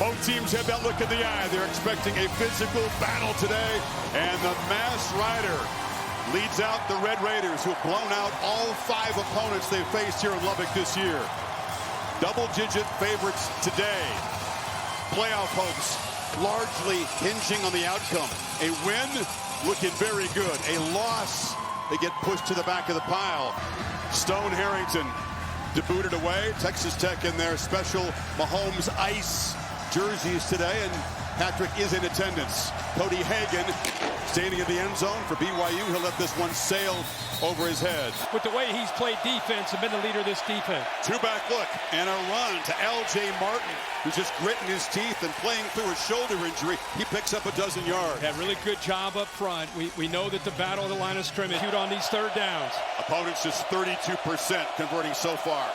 Both teams have that look in the eye. They're expecting a physical battle today. And the mass rider leads out the Red Raiders, who have blown out all 5 opponents they've faced here in Lubbock this year. Double-digit favorites today. Playoff hopes largely hinging on the outcome. A win looking very good. A loss, they get pushed to the back of the pile. Stone Harrington debuted away. Texas Tech in their special Mahomes Ice jerseys today, and Patrick is in attendance. Cody Hagan standing in the end zone for BYU. He'll let this one sail over his head. With the way he's played defense and been the leader of this defense. Two-back look and a run to L.J. Martin, who's just gritting his teeth and playing through a shoulder injury. He picks up a dozen yards. Yeah, really good job up front. We know that the battle of the line of scrimmage on these third downs. Opponents just 32% converting so far.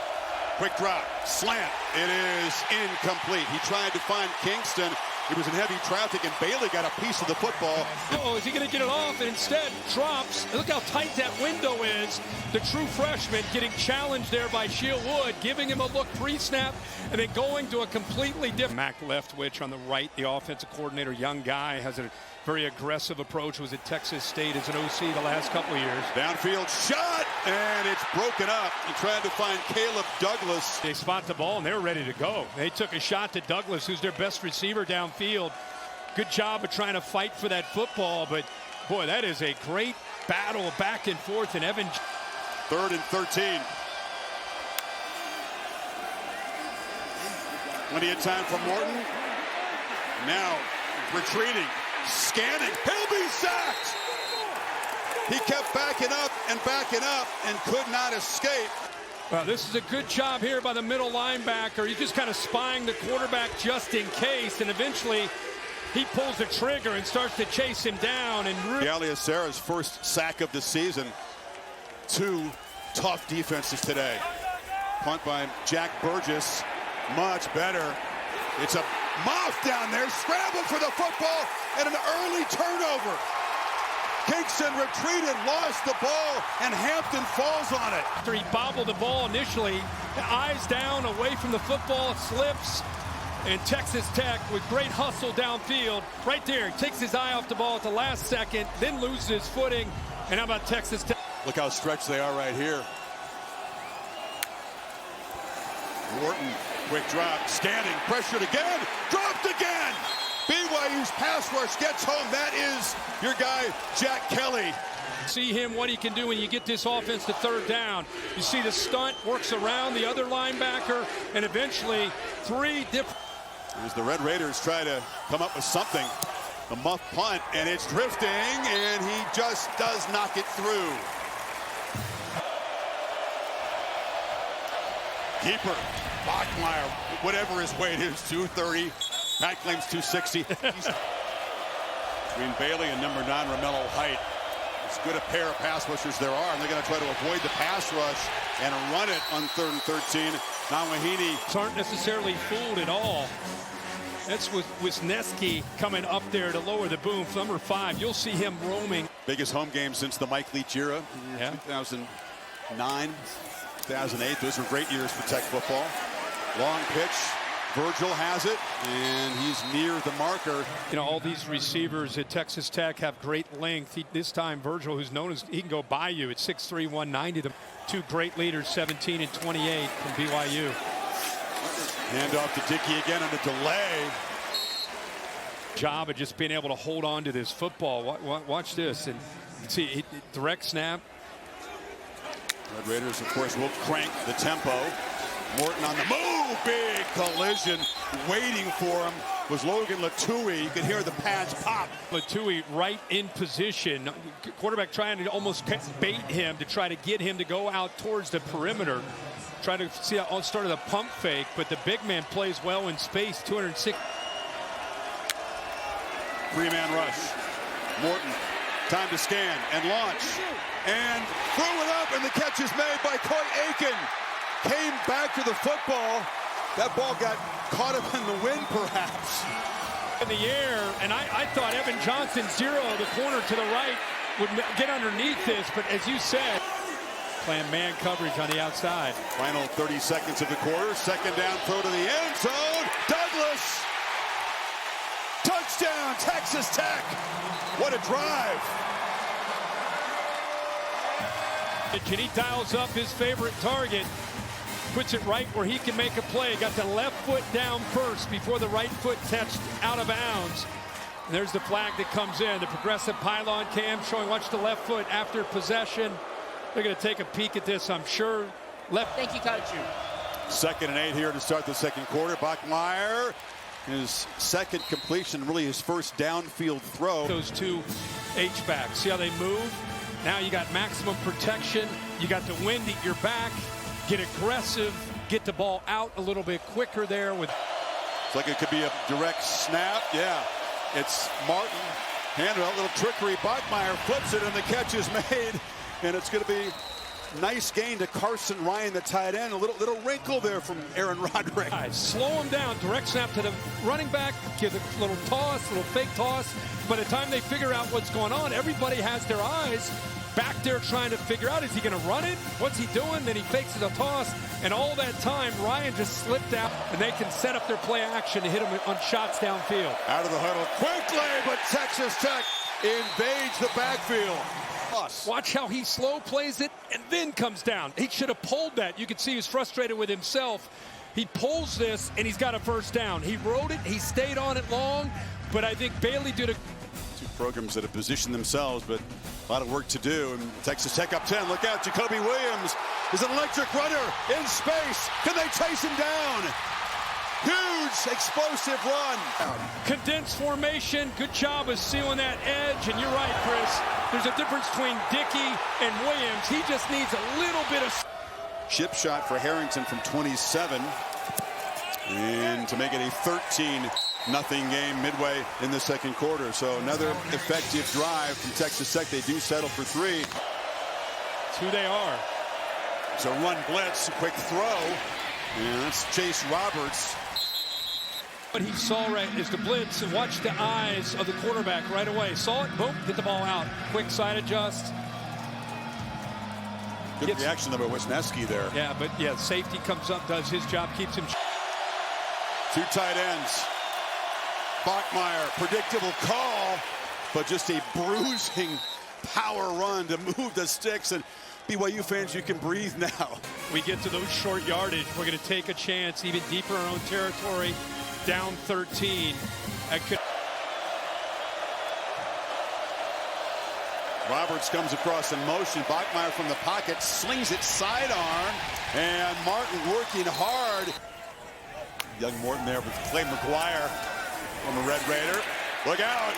Quick drop, slant. It is incomplete. He tried to find Kingston. He was in heavy traffic, and Bailey got a piece of the football. Oh, is he going to get it off? And instead drops. Look how tight that window is. The true freshman getting challenged there by Shield Wood, giving him a look pre-snap, and then going to a completely different. Mac Leftwich on the right, the offensive coordinator, young guy, has a very aggressive approach. Was at Texas State as an OC the last couple of years. Downfield shot, and it's broken up. He tried to find Caleb Douglas. They spot the ball, and they're ready to go. They took a shot to Douglas, who's their best receiver downfield. Good job of trying to fight for that football, but boy, that is a great battle back and forth. And Evan. 3rd and 13. Plenty of time for Morton. Now retreating, scanning. He'll be sacked. He kept backing up and could not escape. Well, this is a good job here by the middle linebacker. He's just kind of spying the quarterback just in case, and eventually he pulls the trigger and starts to chase him down. And Aliasera's first sack of the season. 2 tough defenses today. Punt by Jack Burgess, much better. It's a muff down there, scramble for the football, and an early turnover. Kingston retreated, lost the ball, and Hampton falls on it. After he bobbled the ball initially, eyes down, away from the football, slips. And Texas Tech, with great hustle downfield, right there, takes his eye off the ball at the last second, then loses his footing. And how about Texas Tech? Look how stretched they are right here. Morton, quick drop, scanning, pressured again, dropped again. BYU's pass rush gets home. That is your guy, Jack Kelly. See him, what he can do when you get this offense to 3rd down. You see the stunt, works around the other linebacker, and eventually 3 different. As the Red Raiders try to come up with something. The muff punt, and it's drifting, and he just does knock it through. Keeper, Bachmeyer, whatever his weight is, 230. Pat claims 260. Between Bailey and number 9, Romello Height. As good a pair of pass rushers there are, and they're going to try to avoid the pass rush and run it on 3rd and 13. Nawahini aren't necessarily fooled at all. That's with Wisniewski coming up there to lower the boom. Number 5, you'll see him roaming. Biggest home game since the Mike Leach era. Yeah. 2009, 2008. Those were great years for Tech football. Long pitch. Virgil has it, and he's near the marker. You know, all these receivers at Texas Tech have great length. This time, Virgil, who's known as, he can go by you at 6'3", 190. The 2 great leaders, 17 and 28 from BYU. Hand off to Dickey again on the delay. Job of just being able to hold on to this football. Watch this, and see, direct snap. Red Raiders, of course, will crank the tempo. Morton on the move, big collision. Waiting for him was Logan Latui. You could hear the pads pop. Latui right in position. Quarterback trying to almost bait him to try to get him to go out towards the perimeter. Trying to see how started the pump fake, but the big man plays well in space. 206. 3-man rush. Morton, time to scan and launch. And threw it up, and the catch is made by Coy Aiken. Came back to the football. That ball got caught up in the wind, perhaps. In the air, and I thought Evan Johnson, 0, the corner to the right, would get underneath this, but as you said, playing man coverage on the outside. Final 30 seconds of the quarter. 2nd down, throw to the end zone. Douglas Touchdown, Texas Tech. What a drive. And he dials up his favorite target, puts it right where he can make a play. Got the left foot down first before the right foot touched out of bounds. And there's the flag that comes in. The progressive pylon cam showing watch the left foot after possession. They're going to take a peek at this, I'm sure. Thank you, Coach. 2nd and 8 here to start the second quarter. Bachmeier, his second completion, really his first downfield throw. Those two H-backs, see how they move? Now you got maximum protection. You got the wind at your back. Get aggressive. Get the ball out a little bit quicker there. With It's like it could be a direct snap. Yeah, it's Martin. Handout, little trickery. Bachmeier flips it, and the catch is made. And it's going to be nice gain to Carson Ryan, the tight end. A little wrinkle there from Aaron Roderick. Slow him down. Direct snap to the running back. Give a little toss, a little fake toss. By the time they figure out what's going on, everybody has their eyes back there trying to figure out, is he going to run it? What's he doing? Then he fakes it a toss. And all that time, Ryan just slipped out. And they can set up their play action to hit him on shots downfield. Out of the huddle quickly, but Texas Tech invades the backfield. Watch how he slow plays it and then comes down. He should have pulled that. You could see he was frustrated with himself. He pulls this and he's got a first down. He rode it, he stayed on it long, but I think Bailey did a... Two programs that have positioned themselves, but a lot of work to do. And Texas Tech up 10. Look out, Jacoby Williams is an electric runner in space. Can they chase him down? Huge explosive run. Condensed formation. Good job of sealing that edge. And you're right, Chris. There's a difference between Dickey and Williams. He just needs a little bit of... Chip shot for Harrington from 27. And to make it a 13-0 game midway in the second quarter. So another effective drive from Texas Tech. They do settle for 3. That's who they are. It's a run blitz, quick throw. And that's Chase Roberts. What he saw right is the blitz and watch the eyes of the quarterback right away. Saw it, boom, get the ball out. Quick side adjust. Good reaction though by Wisniewski there. Yeah, but yeah, safety comes up, does his job, keeps him. Two tight ends. Bachmeier, predictable call, but just a bruising power run to move the sticks. And BYU fans, you can breathe now. We get to those short yardage. We're going to take a chance even deeper in our own territory. Down 13. Roberts comes across in motion. Bachmeier from the pocket slings it sidearm. And Martin working hard. Young Morton there with Clay McGuire on the Red Raider. Look out.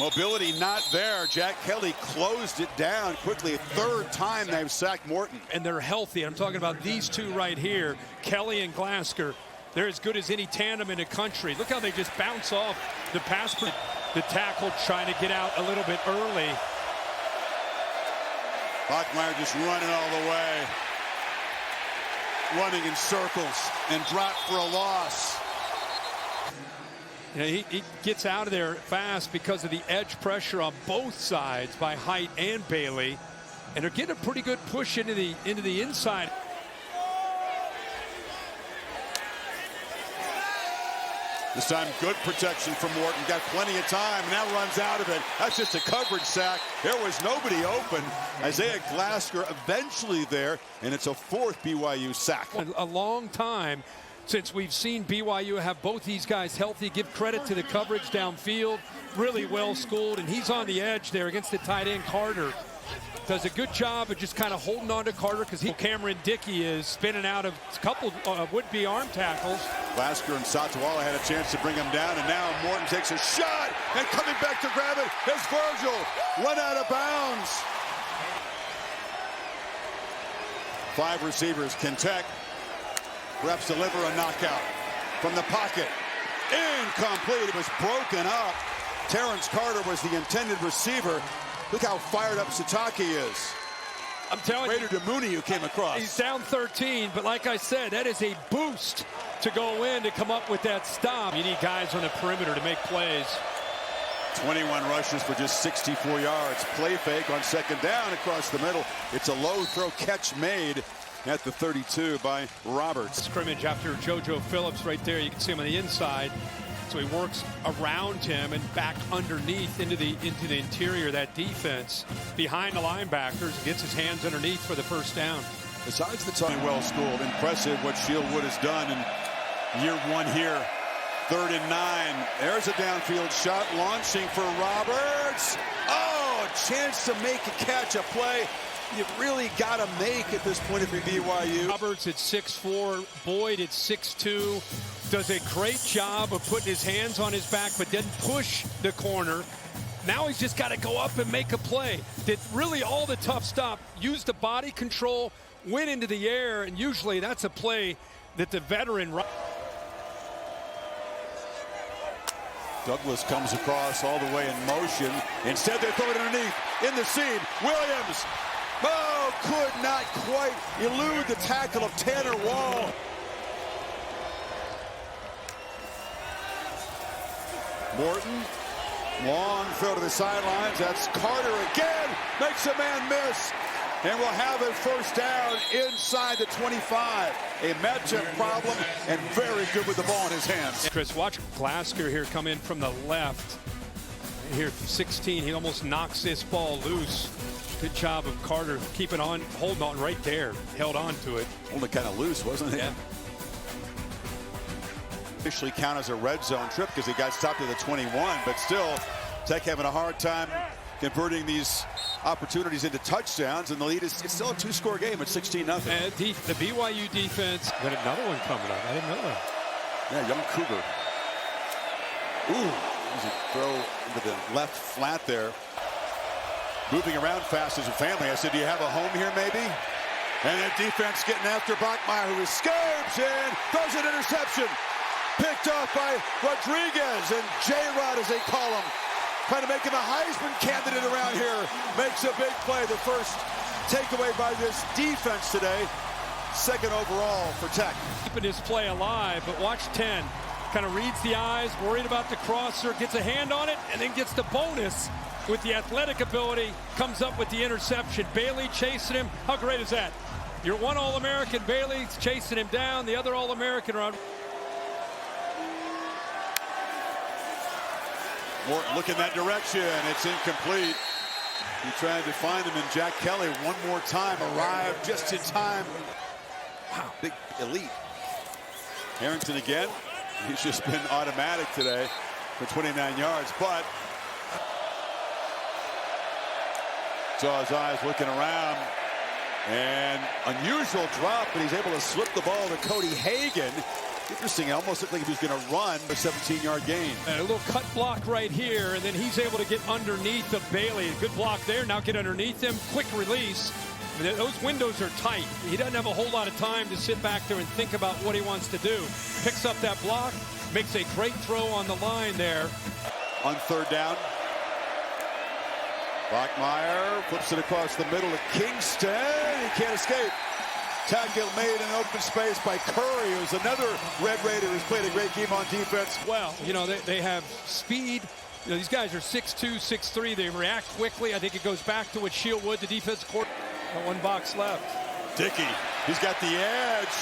Mobility not there. Jack Kelly closed it down quickly. A third time they've sacked Morton. And they're healthy. I'm talking about these two right here, Kelly and Glasker. They're as good as any tandem in the country. Look how they just bounce off the pass. The tackle trying to get out a little bit early. Bachmeier just running all the way. Running in circles and dropped for a loss. You know, he gets out of there fast because of the edge pressure on both sides by Height and Bailey. And they're getting a pretty good push into the inside. This time, good protection from Morton. Got plenty of time, and now runs out of it. That's just a coverage sack. There was nobody open. Isaiah Glasker eventually there, and it's a 4th BYU sack. A long time since we've seen BYU have both these guys healthy. Give credit to the coverage downfield. Really well schooled, and he's on the edge there against the tight end Carter. Does a good job of just kind of holding on to Carter because Cameron Dickey is spinning out of a couple would-be arm tackles. Glasker and Satawala had a chance to bring him down, and now Morton takes a shot, and coming back to grab it is Virgil. Run out of bounds. 5 receivers. Can Tech perhaps deliver a knockout from the pocket? Incomplete. It was broken up. Terrence Carter was the intended receiver. Look how fired up Satake is. I'm telling you. Raider Mooney who came across. He's down 13, but like I said, that is a boost to go in to come up with that stop. You need guys on the perimeter to make plays. 21 rushes for just 64 yards. Play fake on second down across the middle. It's a low throw catch made at the 32 by Roberts. Scrimmage after JoJo Phillips right there. You can see him on the inside. So he works around him and back underneath into the interior of that defense behind the linebackers, gets his hands underneath for the first down. Besides the time, well schooled, impressive what Shieldwood has done in year one here. 3rd and 9. There's a downfield shot launching for Roberts. Oh, a chance to make a catch, a play you really got to make at this point if you're BYU. Roberts at 6'4", Boyd at 6'2", does a great job of putting his hands on his back, but didn't push the corner. Now he's just got to go up and make a play. Did really all the tough stuff, use the body control, went into the air, and usually that's a play that the veteran. Douglas comes across all the way in motion. Instead, they throw it underneath in the seam. Williams. Oh, could not quite elude the tackle of Tanner Wall. Morton, long throw to the sidelines. That's Carter again. Makes a man miss. And we'll have a first down inside the 25. A matchup problem, and very good with the ball in his hands. Chris, watch Glasgow here come in from the left. Here, 16, he almost knocks this ball loose. Good job of Carter keeping on, holding on right there. Held on to it. Only kind of loose, wasn't it? Yeah. Officially count as a red zone trip because he got stopped at the 21, but still, Tech having a hard time converting these opportunities into touchdowns, and the lead is, it's still a 2-score game at 16-0. And the BYU defense got another one coming up. I didn't know that. Yeah, young Cougar. Ooh, easy throw into the left flat there. Moving around fast as a family. I said, do you have a home here maybe? And that defense getting after Bachmeier, who escapes and throws an interception. Picked off by Rodriguez, and J-Rod as they call him. Trying to make him a Heisman candidate around here. Makes a big play. The first takeaway by this defense today. 2nd overall for Tech. Keeping his play alive, but watch 10. Kind of reads the eyes, worried about the crosser, gets a hand on it, and then gets the bonus with the athletic ability. Comes up with the interception. Bailey chasing him. How great is that? Your one All-American, Bailey's chasing him down. The other All-American around. Morton looking that direction. It's incomplete. He tried to find him, and Jack Kelly one more time arrived just in time. Wow, big elite. Harrington again. He's just been automatic today for 29 yards, but saw his eyes looking around. And unusual drop, but he's able to slip the ball to Cody Hagan. Interesting, it almost looked like he was going to run a 17-yard gain. A little cut block right here, and then he's able to get underneath of Bailey. Good block there. Now get underneath him. Quick release. Those windows are tight. He doesn't have a whole lot of time to sit back there and think about what he wants to do. Picks up that block, makes a great throw on the line there. On 3rd down, Bachmeier flips it across the middle to Kingston. He can't escape. Tackle made in open space by Curry, who's another Red Raider who's played a great game on defense. Well, you know, they have speed. You know, these guys are 6'2", 6'3". They react quickly. I think it goes back to what Shieldwood, the defensive court. One box left. Dickey, he's got the edge.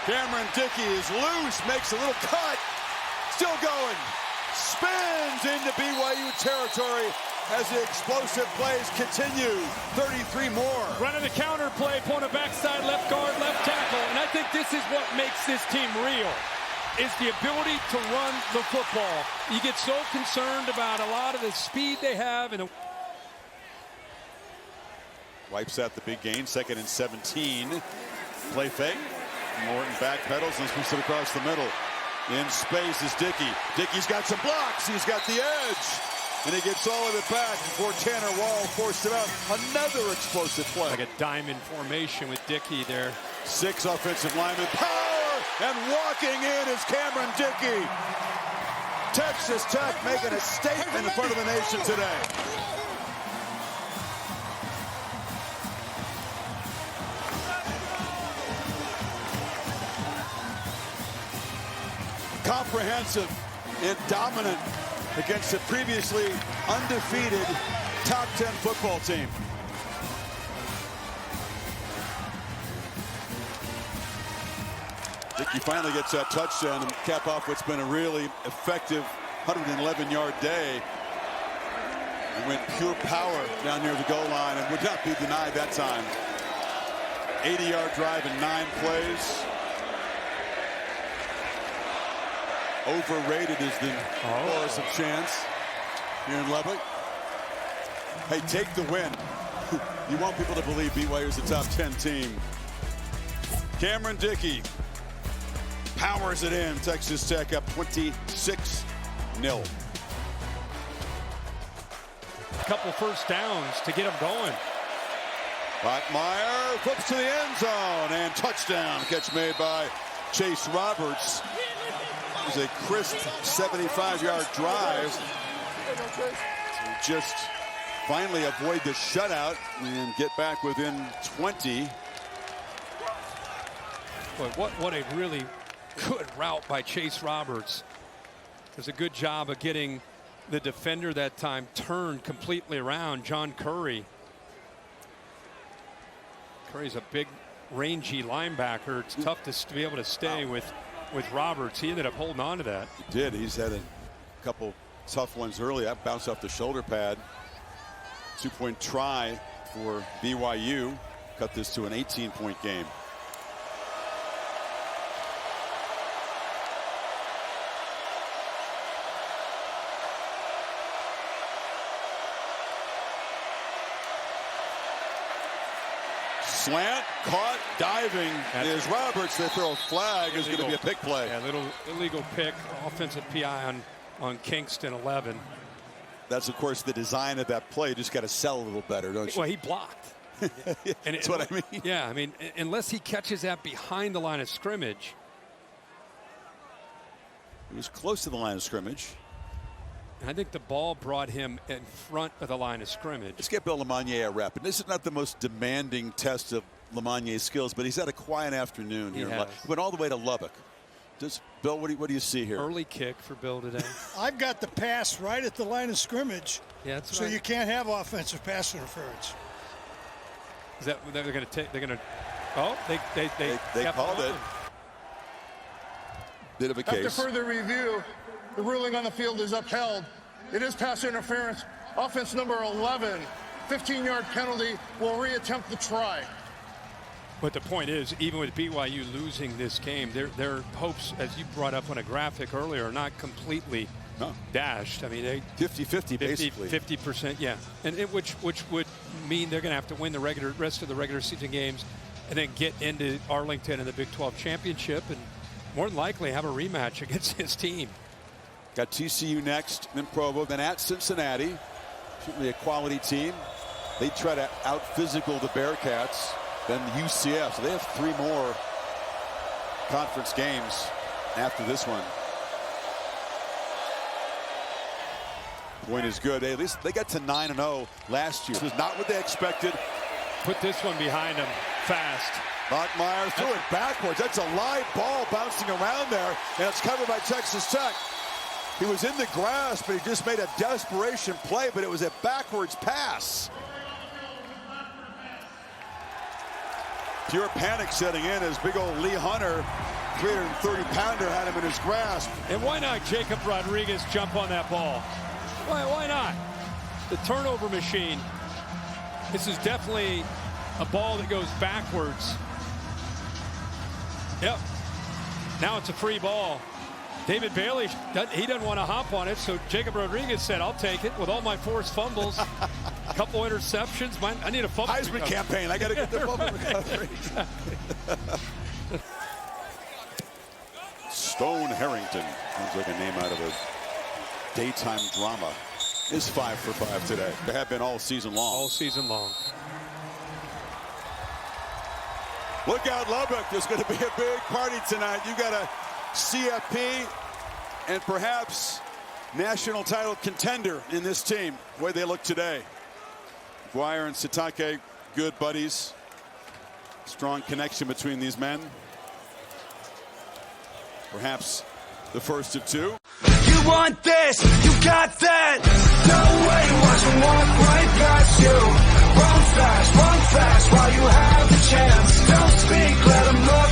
Cameron Dickey is loose, makes a little cut. Still going. Spins into BYU territory as the explosive plays continue. 33 more. Running the counter play, pulling a backside left guard, left tackle. And I think this is what makes this team real, is the ability to run the football. You get so concerned about a lot of the speed they have. And wipes out the big gain, 2nd and 17. Play fake. Morton backpedals and puts it across the middle. In space is Dickey. Dickey's got some blocks. He's got the edge. And he gets all of it back before Tanner Wall forced it out. Another explosive play. Like a diamond formation with Dickey there. 6 offensive linemen. Power! And walking in is Cameron Dickey. Texas Tech making a statement in front of the nation today. Comprehensive and dominant against a previously undefeated top 10 football team. He finally gets that touchdown and cap off what's been a really effective 111-yard day. He went pure power down near the goal line and would not be denied that time. 80-yard drive in 9 plays. Overrated is the chorus of chants here in Lubbock. Hey, take the win. You want people to believe BYU is a top 10 team. Cameron Dickey powers it in. Texas Tech up 26-0. A couple first downs to get them going. Bachmeier flips to the end zone and touchdown. Catch made by Chase Roberts. It was a crisp 75-yard drive. Just finally avoid the shutout and get back within 20. Boy, what a really good route by Chase Roberts. Does a good job of getting the defender that time turned completely around. John Curry. Curry's a big, rangy linebacker. It's tough to be able to stay with Roberts. He ended up holding on to that. He did. He's had a couple tough ones early. That bounced off the shoulder pad. 2-point try for BYU. Cut this to an 18-point game. Slant, caught, diving is Roberts. They throw a flag. Is going to be a pick play. Yeah, little illegal pick, offensive PI on Kingston 11. That's, of course, the design of that play. Just got to sell a little better, don't you? Well, he blocked. That's what I mean. Yeah, I mean, unless he catches that behind the line of scrimmage. He was close to the line of scrimmage. I think the ball brought him in front of the line of scrimmage. Let's get Bill LeMonnier a rep. And this is not the most demanding test of LeMonnier's skills, but he's had a quiet afternoon here. He went all the way to Lubbock. Just, Bill, what do you see here? Early kick for Bill today. I've got the pass right at the line of scrimmage. Yeah, that's so you can't have offensive pass interference. Is that they're going to take? They're going to. Oh, they called it. Bit of a case. After further review, the ruling on the field is upheld. It is pass interference. Offense number 11, 15-yard penalty, will reattempt the try. But the point is, even with BYU losing this game, their hopes, as you brought up on a graphic earlier, are not completely dashed. I mean, they 50-50 basically. 50%, yeah, and which would mean they're going to have to win the rest of the regular season games, and then get into Arlington in the Big 12 championship, and more than likely have a rematch against his team. Got TCU next, then Provo, then at Cincinnati. Certainly a quality team. They try to out-physical the Bearcats, then the UCF. So they have 3 more conference games after this one. Point is good. At least they got to 9-0 last year. This was not what they expected. Put this one behind them fast. Bachmeier threw it backwards. That's a live ball bouncing around there, and it's covered by Texas Tech. He was in the grass, but he just made a desperation play, but it was a backwards pass. Pure panic setting in as big old Lee Hunter, 330-pounder, had him in his grasp. And why not Jacob Rodriguez jump on that ball? Why not? The turnover machine. This is definitely a ball that goes backwards. Yep. Now it's a free ball. David Bailey, he doesn't want to hop on it, so Jacob Rodriguez said, I'll take it with all my forced fumbles. A couple interceptions. I need a fumble. Heisman campaign. I got to get the fumble recovery. Stone Harrington. Sounds like a name out of a daytime drama. Is 5 for 5 today. They have been all season long. All season long. Look out, Lubbock. There's going to be a big party tonight. You got a CFP and perhaps national title contender in this team, the way they look today. Guire and Satake, good buddies. Strong connection between these men. Perhaps the first of 2. You want this, you got that. No way, watch them walk right past you. Run fast while you have the chance. Don't speak, let them know.